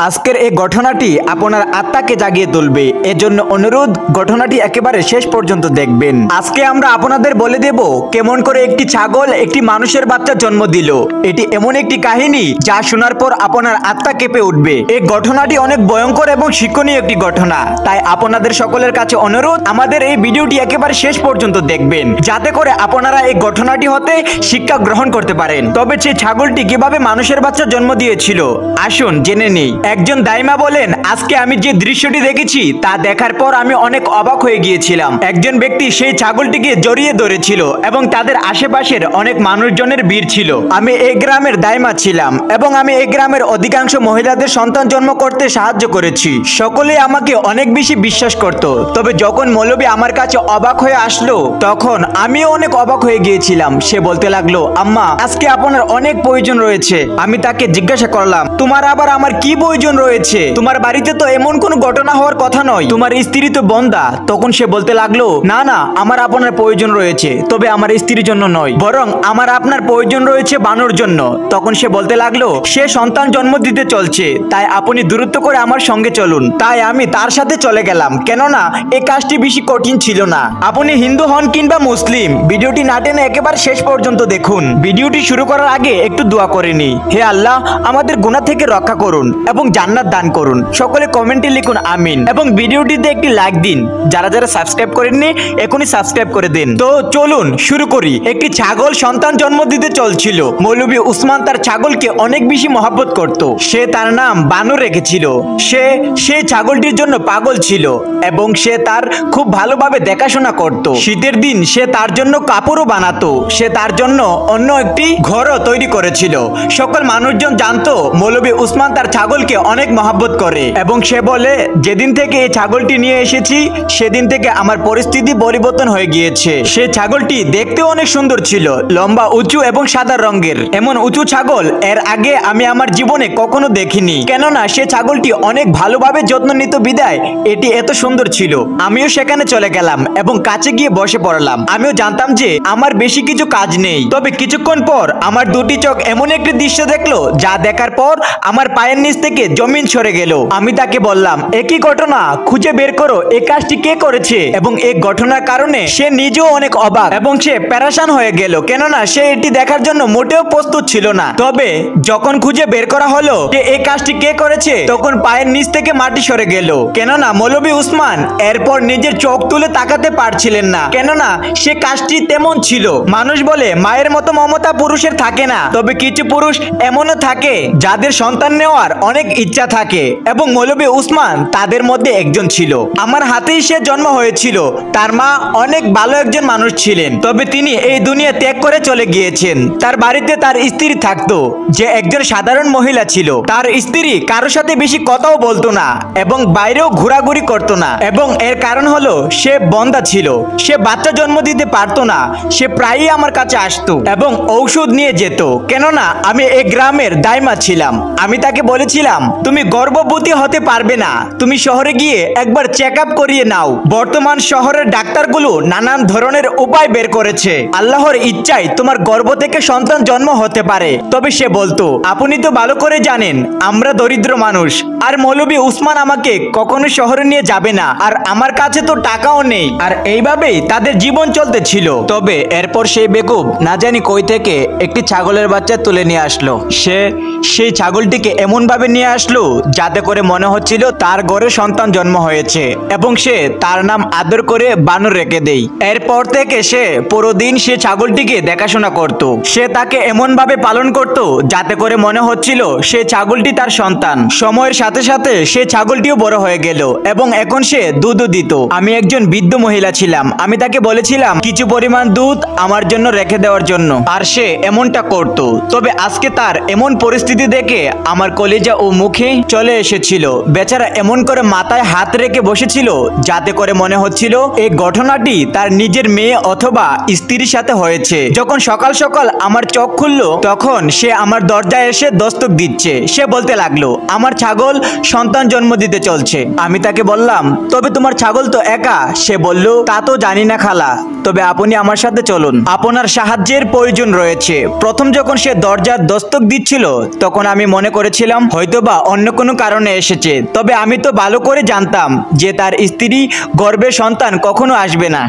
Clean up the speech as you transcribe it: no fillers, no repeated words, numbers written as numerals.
আজকের এই ঘটনাটি আপনার আত্মাকে জাগিয়ে তুলবে। এজন্য অনুরোধ, ঘটনাটি একেবারে শেষ পর্যন্ত দেখবেন। আজকে আমরা আপনাদের বলে দেব কেমন করে একটি ছাগল একটি মানুষের বাচ্চা জন্ম দিল। এটি এমন একটি কাহিনী যা শোনার পর আপনার আত্মা কেঁপে উঠবে। এই ঘটনাটি অনেক ভয়ঙ্কর এবং শিক্ষণীয় একটি ঘটনা। তাই আপনাদের সকলের কাছে অনুরোধ, আমাদের এই ভিডিওটি একেবারে শেষ পর্যন্ত দেখবেন, যাতে করে আপনারা এই ঘটনাটি হতে শিক্ষা গ্রহণ করতে পারেন। তবে সেই ছাগলটি কিভাবে মানুষের বাচ্চা জন্ম দিয়েছিল আসুন জেনে নেই। একজন দাইমা বলেন, আজকে আমি যে দৃশ্যটি দেখেছি তা দেখার পর আমি অনেক অবাক হয়ে গিয়েছিলাম। একজন ব্যক্তি সেই ছাগলটিকে জড়িয়ে ধরেছিল এবং তাদের আশেপাশের অনেক মানুষজনের ভিড় ছিল। আমি এই গ্রামের দাইমা ছিলাম এবং আমি এই গ্রামের অধিকাংশ মহিলাদের সন্তান জন্ম করতে সাহায্য করেছি। সকলেই আমাকে অনেক বেশি বিশ্বাস করত। তবে যখন মৌলবী আমার কাছে অবাক হয়ে আসলো, তখন আমিও অনেক অবাক হয়ে গিয়েছিলাম। সে বলতে লাগলো, আম্মা, আজকে আপনার অনেক প্রয়োজন রয়েছে। আমি তাকে জিজ্ঞাসা করলাম, তোমার আবার আমার কি প্রয়োজন রয়েছে? তোমার বাড়িতে তো এমন কোনো ঘটনা হওয়ার কথা নয়, তোমার স্ত্রী তো বন্ধা। তখন সে বলতে লাগলো, না না, আমার আপনার প্রয়োজন রয়েছে, তবে আমার স্ত্রীর জন্য নয়, বরং আমার আপনার প্রয়োজন রয়েছে বানুর জন্য। তখন সে বলতে লাগলো, সে সন্তান জন্ম দিতে চলছে, তাই আপনি দূরত্ব করে আমার সঙ্গে চলুন। তাই আমি তার সাথে চলে গেলাম, কেননা এই কাজটি বেশি কঠিন ছিল না। আপনি হিন্দু হন কিংবা মুসলিম, ভিডিওটি না টেনে একেবারে শেষ পর্যন্ত দেখুন। ভিডিওটি শুরু করার আগে একটু দোয়া করে নি। হে আল্লাহ, আমাদের গুনাহ থেকে রক্ষা করুন এবং জান্নাত দান করুন। সকলে কমেন্টে লিখুন আমিন এবং ভিডিওটিতে একটি লাইক দিন। যারা যারা সাবস্ক্রাইব করেননি এখনই সাবস্ক্রাইব করে দিন। তো চলুন শুরু করি। একটি ছাগল সন্তান জন্ম দিতে চলছিল। মৌলবী উসমান তার ছাগলকে অনেক বেশি মহব্বত করত। সে তার নাম বানু রেখেছিল। সে সেই ছাগলটির জন্য পাগল ছিল এবং সে তার খুব ভালোভাবে দেখাশোনা করত। শীতের দিন সে তার জন্য কাপড়ও বানাতো। সে তার জন্য অন্য একটি ঘরও তৈরি করেছিল। সকল মানুষজন জানতো মৌলবী উসমান তার ছাগলকে অনেক মহব্বত করে এবং সে বলে, যেদিন থেকে এই ছাগলটি নিয়ে এসেছি সেদিন থেকে আমার পরিস্থিতি পরিবর্তন হয়ে গিয়েছে। সে ছাগলটি দেখতেও অনেক সুন্দর ছিল, লম্বা, উঁচু এবং সাদা রঙের। এমন উঁচু ছাগল এর আগে আমি আমার জীবনে কখনো দেখিনি, কেননা সে ছাগলটি অনেক ভালোভাবে যত্ন নিত বিদায় এটি এত সুন্দর ছিল। আমিও সেখানে চলে গেলাম এবং কাছে গিয়ে বসে পড়লাম। আমিও জানতাম যে আমার বেশি কিছু কাজ নেই। তবে কিছুক্ষণ পর আমার দুটি চোখ এমন একটি দৃশ্য দেখলো যা দেখার পর আমার পায়ের নিচ থেকে জমিন সরে গেল। আমি তাকে বললাম, একই ঘটনা, খুঁজে বের করো এই কাজটি কে করেছে। এবং এই ঘটনার কারণে সে নিজেও অনেক অবাক এবং সে পেরেশান হয়ে গেল, কেননা সে এটি দেখার জন্য মোটেও প্রস্তুত ছিল না। তবে যখন খুঁজে বের করা হলো যে এই কাজটি কে করেছে, তখন পায়ের নিচ থেকে মাটি সরে গেল, কেননা মৌলবী উসমান এরপর নিজের চোখ তুলে তাকাতে পারছিলেন না, কেননা সে কাজটি তেমন ছিল। মানুষ বলে মায়ের মতো মমতা পুরুষের থাকে না, তবে কিছু পুরুষ এমনও থাকে যাদের সন্তান নেওয়ার অনেক ইচ্ছা থাকে এবং মৌলবী উসমান তাদের মধ্যে একজন ছিল। আমার হাতেই সে জন্ম হয়েছিল। তার মা অনেক ভালো একজন মানুষ ছিলেন, তবে তিনি এই দুনিয়া ত্যাগ করে চলে গিয়েছেন। তার বাড়িতে তার স্ত্রী থাকতো, যে একজন সাধারণ মহিলা ছিল। তার স্ত্রী কারোর সাথে বেশি কথাও বলতো না এবং বাইরেও ঘোরাঘুরি করতো না, এবং এর কারণ হলো সে বন্ধা ছিল। সে বাচ্চা জন্ম দিতে পারতো না। সে প্রায়ই আমার কাছে আসতো এবং ঔষধ নিয়ে যেত, কেননা আমি এই গ্রামের দাইমা ছিলাম। আমি তাকে বলেছিলাম, তুমি গর্ভবতী হতে পারবে না, তুমি শহরে গিয়ে একবার চেক আপ করিয়ে নাও। বর্তমান শহরের ডাক্তারগুলো নানান ধরনের উপায় বের করেছে। আল্লাহর ইচ্ছায় তোমার গর্ভ থেকে সন্তান জন্ম হতে পারে। তবে সে বলতো, আপনি তো ভালো করে জানেন আমরা দরিদ্র মানুষ, আর মৌলবী উসমান আমাকে কখনো শহরে নিয়ে যাবে না, আর আমার কাছে তো টাকাও নেই। আর এইভাবেই তাদের জীবন চলতেছিল। তবে এরপর সেই বেকুব না জানি কই থেকে একটি ছাগলের বাচ্চা তুলে নিয়ে আসলো। সে সেই ছাগলটিকে এমন ভাবে নিয়ে আসলো যাতে করে মনে হচ্ছিল তার ঘরে সন্তান জন্ম হয়েছে, এবং সে তার নাম আদর করে বানু রেখে দেয়। এরপর থেকে সে পুরো দিন সে ছাগলটিকে দেখাশোনা করত। সে তাকে এমন ভাবে পালন করত যাতে করে মনে হচ্ছিল সে ছাগলটি তার সন্তান। সময়ের সাথে সাথে সে ছাগলটিও বড় হয়ে গেল এবং এখন সে দুধও দিত। আমি একজন বৃদ্ধ মহিলা ছিলাম। আমি তাকে বলেছিলাম কিছু পরিমাণ দুধ আমার জন্য রেখে দেওয়ার জন্য, আর সে এমনটা করত। তবে আজকে তার এমন পরিস্থিতি দেখে আমার কলিজা ও মুখে চলে এসেছিল। বেচারা এমন করে মাথায় হাত রেখে বসেছিল যাতে করে মনে হচ্ছিল এই ঘটনাটি তার নিজের মেয়ে অথবা স্ত্রীর সাথে হয়েছে। যখন সকাল সকাল আমার চোখ খুললো, তখন সে আমার দরজায় এসে দস্তক দিচ্ছে। সে বলতে লাগলো, আমার ছাগল সন্তান জন্ম দিতে চলছে। আমি তাকে বললাম, তবে তোমার ছাগল তো একা। সে বলল, তা তো জানি না খালা, তবে আপনি আমার সাথে চলুন, আপনার সাহায্যের প্রয়োজন রয়েছে। প্রথম যখন সে দরজার দস্তক দিচ্ছিল তখন আমি মনে করেছিলাম হয়তোবা অন্য কোনো কারণে এসেছে, তবে আমি তো ভালো করে জানতাম যে তার স্ত্রী গর্ভে সন্তান কখনো আসবে না।